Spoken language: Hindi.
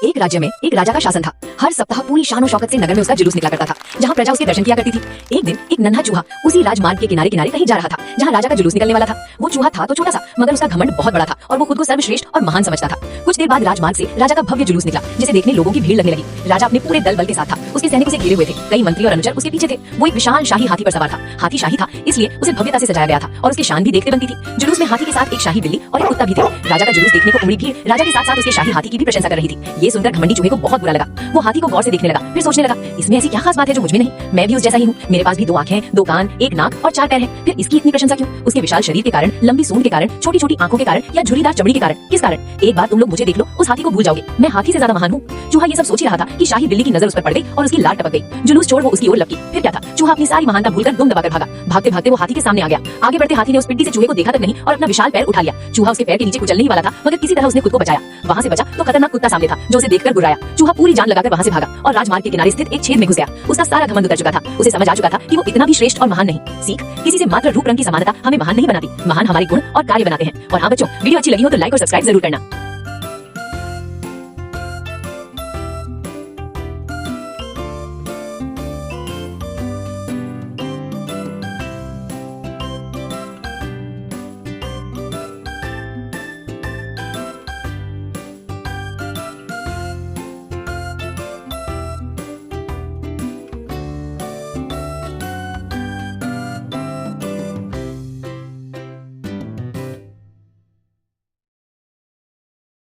एक राज्य में एक राजा का शासन था। हर सप्ताह पूरी शान और शौकत से नगर में उसका जुलूस निकला करता था, जहाँ प्रजा उसके दर्शन किया करती थी। एक दिन एक नन्हा चूहा उसी राजमार्ग के किनारे किनारे कहीं जा रहा था, जहाँ राजा का जुलूस निकलने वाला था। वो चूहा था तो छोटा सा, मगर उसका घमंड बहुत बड़ा था और वो खुद को सर्वश्रेष्ठ और महान समझता था। कुछ देर बाद राजमार्ग से राजा का भव्य जुलूस निकला, जिसे देखने लोगों की भीड़ लगने लगी। राजा अपने पूरे दल बल के साथ था, उसके सैनिक उसे घेरे हुए थे। कई मंत्री और अनुचर उसके पीछे थे। वो एक विशाल शाही हाथी पर सवार था। हाथी शाही था, इसलिए उसे भव्यता से सजाया गया था और उसकी शान भी देखते बनती थी। जुलूस में हाथी के साथ एक शाही बिल्ली और एक कुत्ता भी थे। राजा का जुलूस देखने को उमड़ी भीड़ राजा के साथ साथ उसके शाही हाथी की भी प्रशंसा कर रही थी। ये सुनकर घमंडी चूहे को बहुत बुरा लगा। वो हाथी को गौर से देखने लगा, फिर सोचने लगा, इसमें ऐसी क्या खास बात है जो मुझ में नहीं? मैं भी उस जैसा ही हूँ। मेरे पास भी 2 आंखें, 2 कान, 1 नाक और 4 पैर हैं। फिर इसकी इतनी प्रशंसा क्यों? उसके विशाल शरीर के कारण, लंबी सूंड के कारण, छोटी छोटी आंखों के कारण या झुर्रीदार चमड़ी के कारण? किस कारण? एक बार तुम लोग मुझे देख लो, उस हाथी को भूल जाओगे। मैं हाथी से ज्यादा महान हूँ। चूहा ये सब सोच ही रहा था कि शाही बिल्ली की नजर उस पर पड़ गई और उसकी लार टपक गई। जुलूस छोड़ वो उसकी ओर लपकी। फिर क्या था? चूहा अपनी सारी महानता भूलकर दुम दबाकर भागा। भागते भागते वो हाथी के सामने आ गया। आगे बढ़ते हाथी ने उस पिड्डी से चूहे को देखा तक नहीं और अपना विशाल पैर उठा लिया। चूहा उसके पैर के नीचे कुचलने ही वाला था, मगर किसी तरह उसने खुद को बचाया। वहाँ से बचा तो खतरनाक कुत्ता सामने था, जो उसे देखकर गुर्राया। चूहा पूरी जान लगाकर वहाँ से भागा और राजमार्ग के किनारे स्थित एक छेद में घुस गया। उसका सारा घमंड उतर चुका था। उसे समझ आ चुका था कि वो इतना भी श्रेष्ठ और महान नहीं। सीख, किसी से मात्र रूप रंग की समानता हमें महान नहीं बनाती, महान हमारे गुण और कार्य बनाते हैं। और हाँ बच्चों, वीडियो अच्छी लगी हो तो लाइक और सब्सक्राइब जरूर करना।